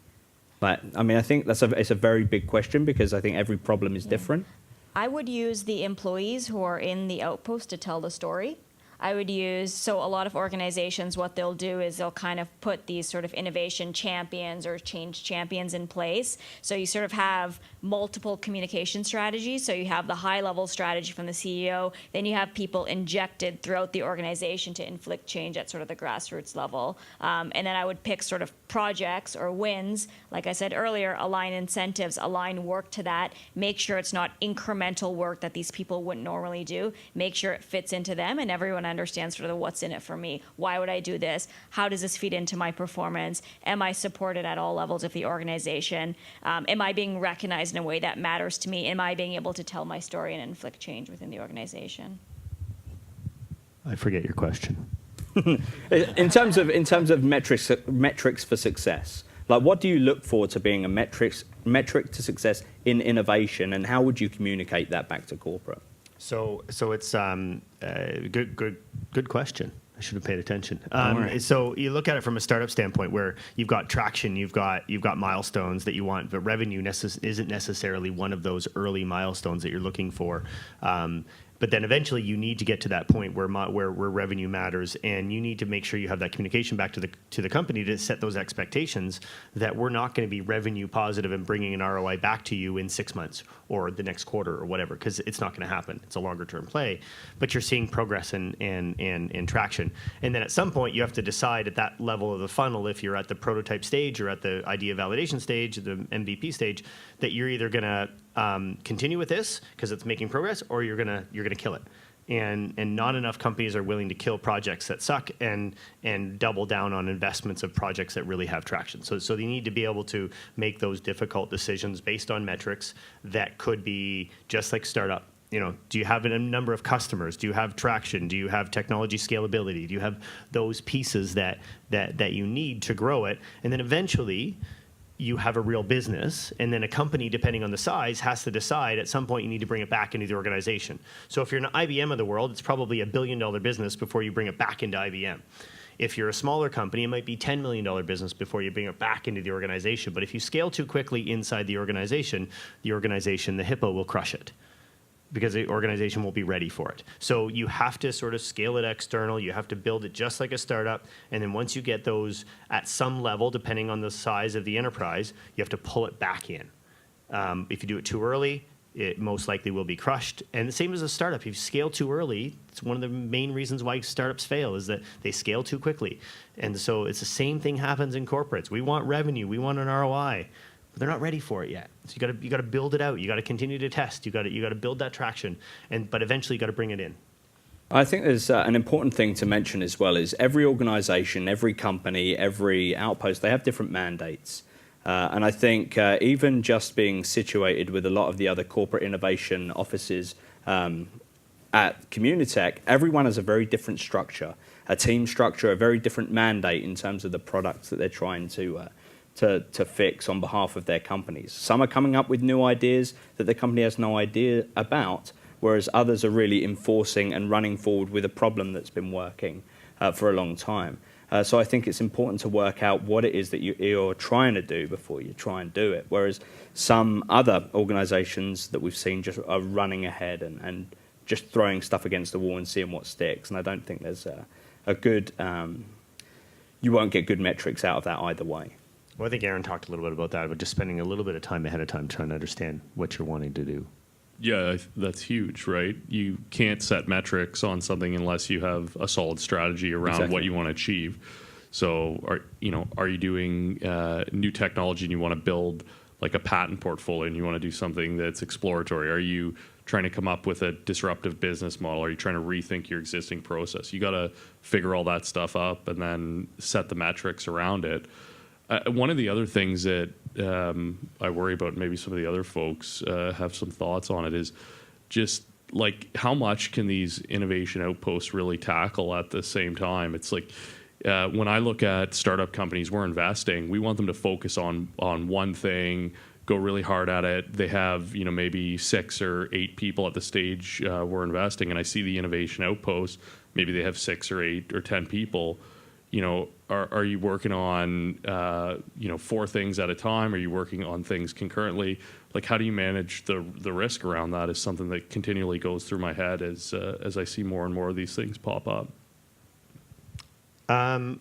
But I mean, I think it's a very big question, because I think every problem is different. I would use the employees who are in the outpost to tell the story. I would use, so a lot of organizations, what they'll do is they'll kind of put these sort of innovation champions or change champions in place. So you sort of have multiple communication strategies. So you have the high-level strategy from the CEO, then you have people injected throughout the organization to inflict change at sort of the grassroots level. And then I would pick sort of projects or wins, like I said earlier, align incentives, align work to that, make sure it's not incremental work that these people wouldn't normally do, make sure it fits into them, and everyone understands sort of what's in it for me. Why would I do this? How does this feed into my performance? Am I supported at all levels of the organization? Am I being recognized in a way that matters to me? Am I being able to tell my story and inflict change within the organization? I forget your question. in terms of metrics for success, like what do you look for to being a metric to success in innovation, and how would you communicate that back to corporate? So it's good question. I should have paid attention. So you look at it from a startup standpoint, where you've got traction, you've got milestones that you want, but revenue isn't necessarily one of those early milestones that you're looking for. But then eventually you need to get to that point where revenue matters, and you need to make sure you have that communication back to the company to set those expectations that we're not going to be revenue positive and bringing an ROI back to you in 6 months or the next quarter or whatever, because it's not going to happen. It's a longer term play, but you're seeing progress and traction. And then at some point you have to decide at that level of the funnel, if you're at the prototype stage or at the idea validation stage, the MVP stage, that you're either going to continue with this because it's making progress, or you're gonna kill it. And not enough companies are willing to kill projects that suck and double down on investments of projects that really have traction. So they need to be able to make those difficult decisions based on metrics that could be just like startup. You know, do you have a number of customers? Do you have traction? Do you have technology scalability? Do you have those pieces that you need to grow it? And then eventually you have a real business, and then a company, depending on the size, has to decide at some point you need to bring it back into the organization. So if you're an IBM of the world, it's probably $1 billion business before you bring it back into IBM. If you're a smaller company, it might be $10 million business before you bring it back into the organization. But if you scale too quickly inside the organization, the hippo will crush it, because the organization won't be ready for it. So you have to sort of scale it external. You have to build it just like a startup. And then once you get those at some level, depending on the size of the enterprise, you have to pull it back in. If you do it too early, it most likely will be crushed. And the same as a startup. If you scale too early, it's one of the main reasons why startups fail, is that they scale too quickly. And so it's the same thing happens in corporates. We want revenue. We want an ROI. But they're not ready for it yet. So you got to build it out. You got to continue to test. You got to build that traction, but eventually you got to bring it in. I think there's an important thing to mention as well, is every organization, every company, every outpost, they have different mandates. And I think even just being situated with a lot of the other corporate innovation offices at Communitech, everyone has a very different structure, a team structure, a very different mandate in terms of the products that they're trying to fix on behalf of their companies. Some are coming up with new ideas that the company has no idea about, whereas others are really enforcing and running forward with a problem that's been working for a long time. So I think it's important to work out what it is that you're trying to do before you try and do it, whereas some other organizations that we've seen just are running ahead and just throwing stuff against the wall and seeing what sticks. And I don't think there's a good, you won't get good metrics out of that either way. Well, I think Aaron talked a little bit about that, but just spending a little bit of time ahead of time trying to understand what you're wanting to do. Yeah, that's huge, right? You can't set metrics on something unless you have a solid strategy around what you want to achieve. So, are you doing new technology and you want to build like a patent portfolio and you want to do something that's exploratory? Are you trying to come up with a disruptive business model? Are you trying to rethink your existing process? You got to figure all that stuff up and then set the metrics around it. One of the other things that I worry about, maybe some of the other folks have some thoughts on it, is just like how much can these innovation outposts really tackle at the same time? It's like when I look at startup companies we're investing, we want them to focus on one thing, go really hard at it. They have maybe 6 or 8 people at the stage we're investing, and I see the innovation outpost. Maybe they have 6 or 8 or 10 people. Are you working on 4 things at a time? Are you working on things concurrently? Like, how do you manage the risk around that? Is something that continually goes through my head as I see more and more of these things pop up.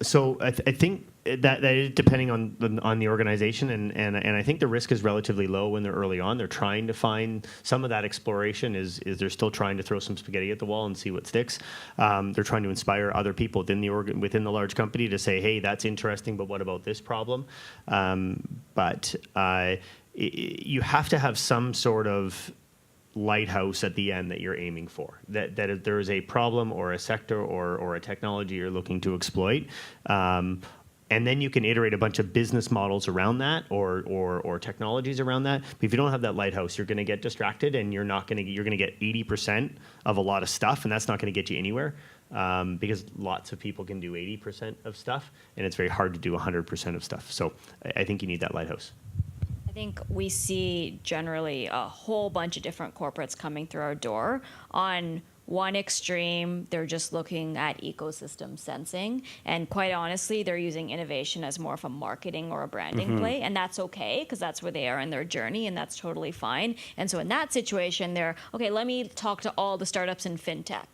So I think that is depending on the organization, and I think the risk is relatively low when they're early on. They're trying to find some of that exploration is they're still trying to throw some spaghetti at the wall and see what sticks. They're trying to inspire other people within the large company to say, hey, that's interesting, but what about this problem? But you have to have some sort of lighthouse at the end that you're aiming for, that if there is a problem or a sector or a technology you're looking to exploit, and then you can iterate a bunch of business models around that or technologies around that. But if you don't have that lighthouse, you're going to get distracted, and you're going to get 80% of a lot of stuff, and that's not going to get you anywhere, because lots of people can do 80% of stuff, and it's very hard to do 100% of stuff. So I think you need that lighthouse. I think we see generally a whole bunch of different corporates coming through our door. On one extreme, they're just looking at ecosystem sensing, and quite honestly, they're using innovation as more of a marketing or a branding play, and that's okay, because that's where they are in their journey, and that's totally fine. And so in that situation, they're, okay, let me talk to all the startups in fintech.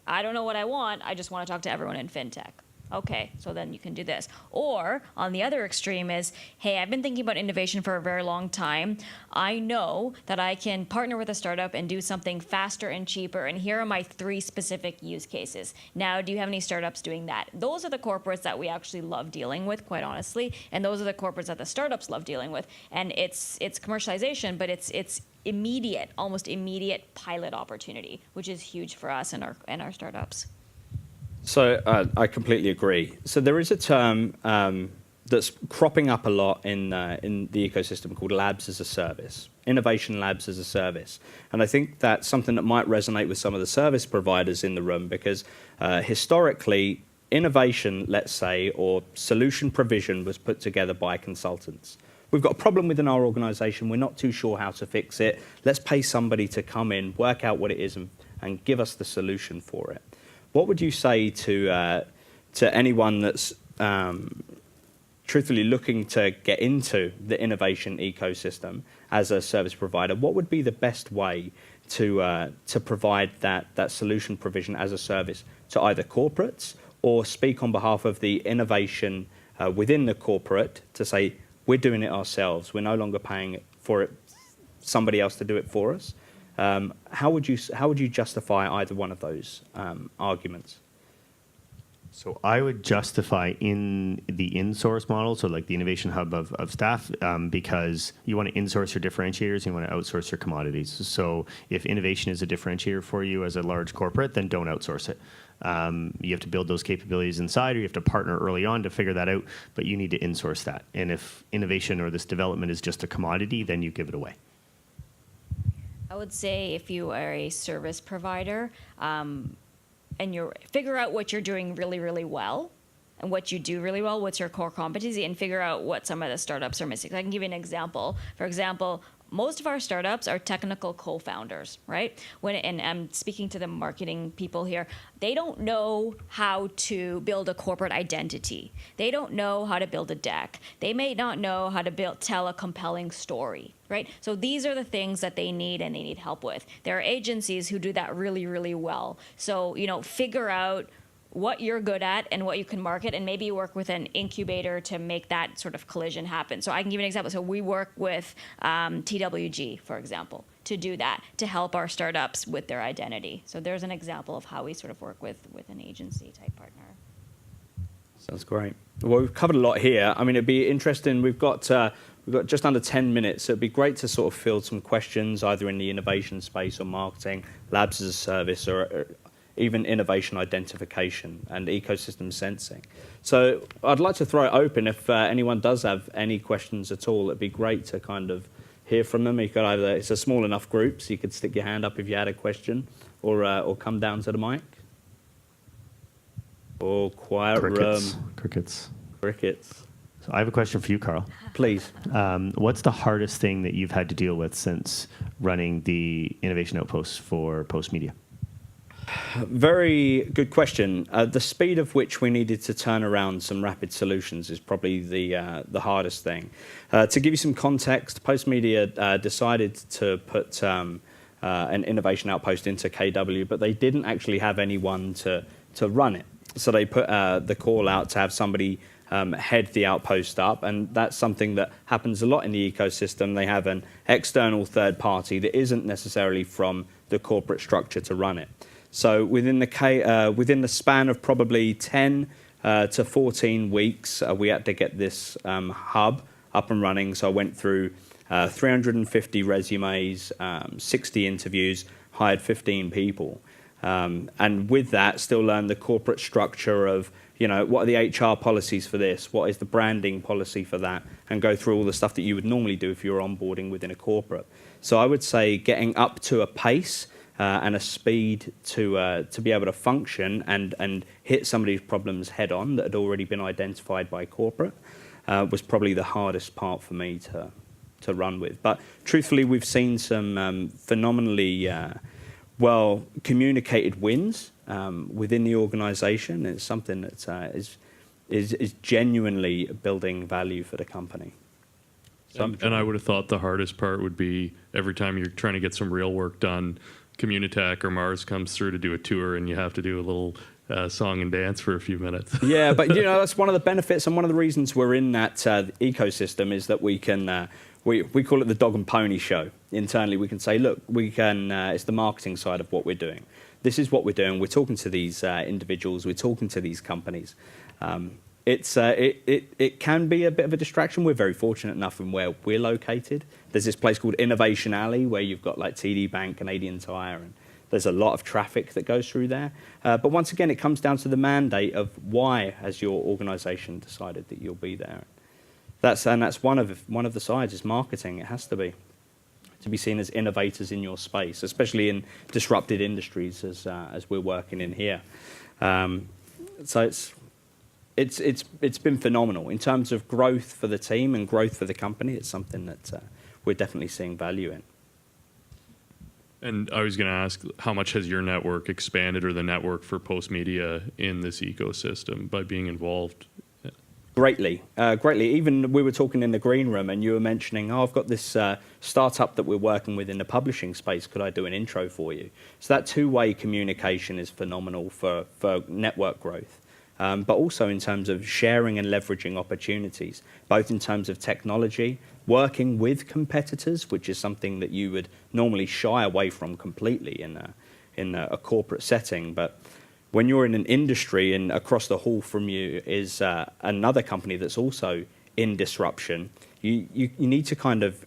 I don't know what I want, I just want to talk to everyone in fintech. Okay, so then you can do this. Or on the other extreme is, hey, I've been thinking about innovation for a very long time. I know that I can partner with a startup and do something faster and cheaper, and here are my 3 specific use cases. Now, do you have any startups doing that? Those are the corporates that we actually love dealing with, quite honestly, and those are the corporates that the startups love dealing with. And it's commercialization, but it's immediate, almost immediate pilot opportunity, which is huge for us and our startups. So I completely agree. So there is a term that's cropping up a lot in the ecosystem called labs as a service, innovation labs as a service. And I think that's something that might resonate with some of the service providers in the room, because historically, innovation, let's say, or solution provision was put together by consultants. We've got a problem within our organization, we're not too sure how to fix it. Let's pay somebody to come in, work out what it is, and give us the solution for it. What would you say to anyone that's truthfully looking to get into the innovation ecosystem as a service provider? What would be the best way to provide that solution provision as a service to either corporates, or speak on behalf of the innovation within the corporate to say, we're doing it ourselves, we're no longer paying for it, somebody else to do it for us? How would you justify either one of those arguments? So I would justify in the in-source model, so like the innovation hub of staff, because you want to in-source your differentiators, you want to outsource your commodities. So if innovation is a differentiator for you as a large corporate, then don't outsource it. You have to build those capabilities inside, or you have to partner early on to figure that out, but you need to in-source that. And if innovation or this development is just a commodity, then you give it away. I would say if you are a service provider and you figure out what you're doing really, really well and what you do really well, what's your core competency, and figure out what some of the startups are missing. I can give you an example. For example, most of our startups are technical co-founders, right? And I'm speaking to the marketing people here. They don't know how to build a corporate identity. They don't know how to build a deck. They may not know how to tell a compelling story, right? So these are the things that they need and they need help with. There are agencies who do that really, really well. So, figure out what you're good at and what you can market, and maybe you work with an incubator to make that sort of collision happen. So I can give you an example. So we work with TWG, for example, to do that, to help our startups with their identity. So there's an example of how we sort of work with an agency type partner. Sounds great. Well, we've covered a lot here. I mean, it'd be interesting. We've got just under 10 minutes. So it'd be great to sort of field some questions, either in the innovation space or marketing, labs as a service, or even innovation identification and ecosystem sensing. So I'd like to throw it open. If anyone does have any questions at all, it'd be great to kind of hear from them. You could either, it's a small enough group, so you could stick your hand up if you had a question, or come down to the mic. Or quiet Crickets. room. Crickets. So I have a question for you, Carl. Please. What's the hardest thing that you've had to deal with since running the innovation outposts for Postmedia? Very good question. The speed of which we needed to turn around some rapid solutions is probably the hardest thing. To give you some context, Postmedia decided to put an innovation outpost into KW, but they didn't actually have anyone to run it. So they put the call out to have somebody head the outpost up, and that's something that happens a lot in the ecosystem. They have an external third party that isn't necessarily from the corporate structure to run it. So within the span of probably 10 to 14 weeks, we had to get this hub up and running. So I went through 350 resumes, 60 interviews, hired 15 people. And with that, still learned the corporate structure of, what are the HR policies for this? What is the branding policy for that? And go through all the stuff that you would normally do if you were onboarding within a corporate. So I would say getting up to a pace and a speed to be able to function and hit somebody's problems head on that had already been identified by corporate was probably the hardest part for me to run with. But truthfully, we've seen some phenomenally well communicated wins within the organization. It's something that is genuinely building value for the company. So and I would have thought the hardest part would be every time you're trying to get some real work done, Communitech or Mars comes through to do a tour, and you have to do a little song and dance for a few minutes. Yeah, but that's one of the benefits, and one of the reasons we're in that ecosystem is that we can we call it the dog and pony show. Internally, we can say, look, we can. It's the marketing side of what we're doing. This is what we're doing. We're talking to these individuals. We're talking to these companies. It can be a bit of a distraction. We're very fortunate enough in where we're located. There's this place called Innovation Alley where you've got like TD Bank, Canadian Tire, and there's a lot of traffic that goes through there. But once again, it comes down to the mandate of why has your organization decided that you'll be there. That's one of the sides is marketing. It has to be seen as innovators in your space, especially in disrupted industries as we're working in here. So it's been phenomenal in terms of growth for the team and growth for the company. It's something that we're definitely seeing value in. And I was going to ask, how much has your network expanded, or the network for Postmedia, in this ecosystem by being involved? Greatly. Even we were talking in the green room, and you were mentioning, I've got this startup that we're working with in the publishing space. Could I do an intro for you? So that two-way communication is phenomenal for network growth. But also in terms of sharing and leveraging opportunities, both in terms of technology, working with competitors, which is something that you would normally shy away from completely in a corporate setting. But when you're in an industry and across the hall from you is another company that's also in disruption, you need to kind of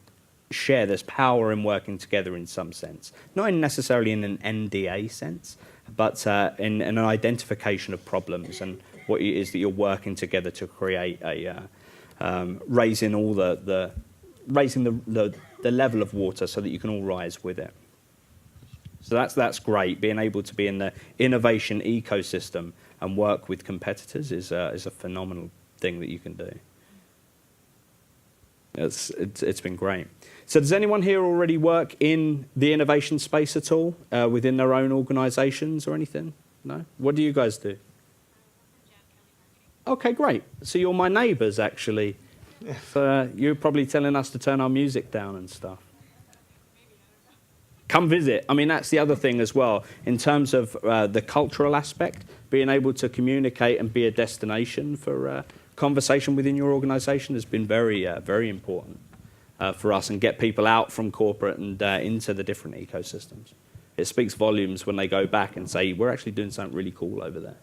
share. There's power in working together in some sense, not necessarily in an NDA sense, but in an identification of problems and what it is that you're working together to create raising the level of water so that you can all rise with it. So that's great. Being able to be in the innovation ecosystem and work with competitors is a phenomenal thing that you can do. It's been great. So does anyone here already work in the innovation space at all, within their own organizations or anything? No? What do you guys do? Okay, great. So you're my neighbors, actually. So you're probably telling us to turn our music down and stuff. Come visit. I mean, that's the other thing as well. In terms of the cultural aspect, being able to communicate and be a destination for conversation within your organization has been very, very important for us, and get people out from corporate and into the different ecosystems. It speaks volumes when they go back and say, we're actually doing something really cool over there.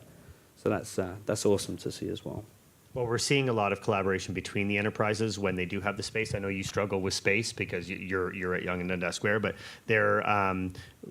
So that's awesome to see as well. Well, we're seeing a lot of collaboration between the enterprises when they do have the space. I know you struggle with space because you're at Yonge and Dundas Square, but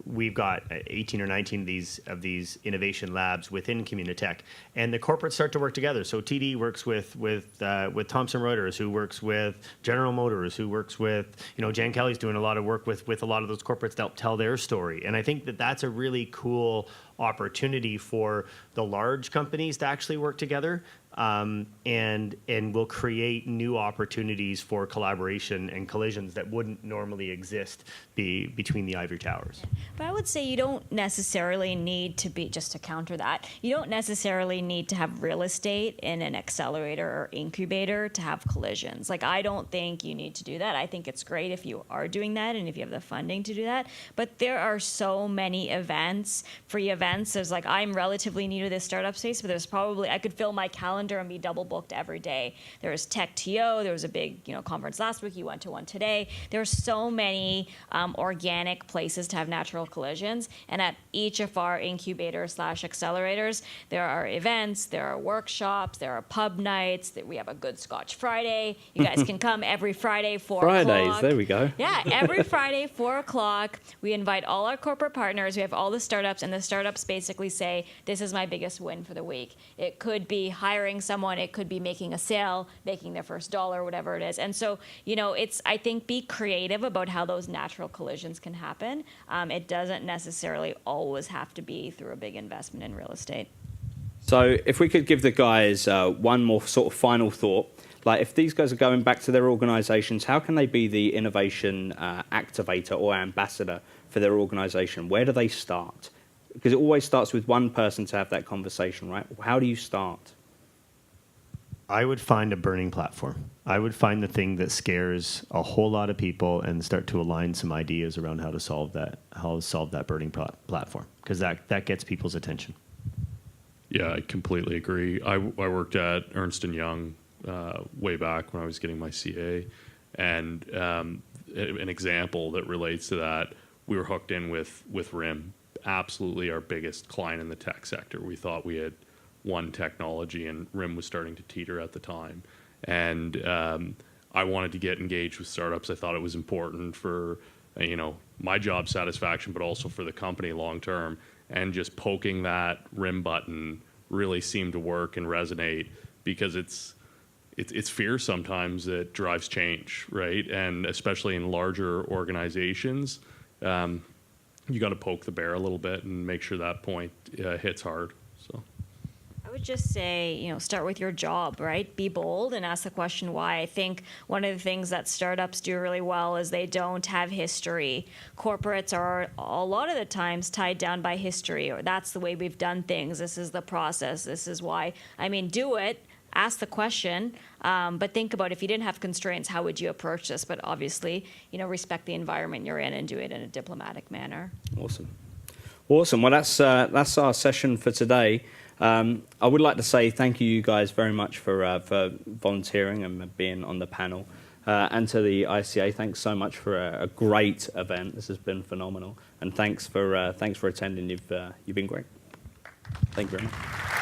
we've got 18 or 19 of these innovation labs within Communitech, and the corporates start to work together. So TD works with Thomson Reuters, who works with General Motors, who works with, Jan Kelly's doing a lot of work with a lot of those corporates to help tell their story. And I think that's a really cool opportunity for the large companies to actually work together. And will create new opportunities for collaboration and collisions that wouldn't normally exist between the ivory towers. But I would say you don't necessarily need to be, just to counter that, you don't necessarily need to have real estate in an accelerator or incubator to have collisions. Like, I don't think you need to do that. I think it's great if you are doing that and if you have the funding to do that. But there are so many events, free events. There's like, I'm relatively new to this startup space, but there's probably, I could fill my calendar and be double booked every day. There was Tech TO, there was a big conference last week, you went to one today. There are so many organic places to have natural collisions, and at each of our incubators / accelerators, there are events, there are workshops, there are pub nights, we have a Good Scotch Friday. You guys can come every Friday, 4 o'clock. Fridays, there we go. Yeah, every Friday, 4 o'clock, we invite all our corporate partners, we have all the startups, and the startups basically say, this is my biggest win for the week. It could be hiring someone, it could be making a sale, making their first dollar, whatever it is. And so, I think be creative about how those natural collisions can happen. It doesn't necessarily always have to be through a big investment in real estate. So if we could give the guys one more sort of final thought, like if these guys are going back to their organizations, how can they be the innovation activator or ambassador for their organization? Where do they start? Because it always starts with one person to have that conversation, right? How do you start? I would find a burning platform. I would find the thing that scares a whole lot of people and start to align some ideas around how to solve that burning platform, because that gets people's attention. Yeah, I completely agree. I worked at Ernst & Young way back when I was getting my CA, and an example that relates to that, we were hooked in with RIM, absolutely our biggest client in the tech sector. We thought we had one technology, and RIM was starting to teeter at the time. And I wanted to get engaged with startups. I thought it was important for my job satisfaction, but also for the company long term. And just poking that RIM button really seemed to work and resonate, because it's fear sometimes that drives change, right? And especially in larger organizations, you got to poke the bear a little bit and make sure that point hits hard. So I would just say, start with your job, right? Be bold and ask the question why. I think one of the things that startups do really well is they don't have history. Corporates are a lot of the times tied down by history, or that's the way we've done things. This is the process. This is why. Do it. Ask the question, but think about, if you didn't have constraints, how would you approach this? But obviously, respect the environment you're in and do it in a diplomatic manner. Awesome. Well, that's our session for today. I would like to say thank you guys very much for volunteering and being on the panel. And to the ICA, thanks so much for a great event. This has been phenomenal. And thanks for attending. You've been great. Thank you very much.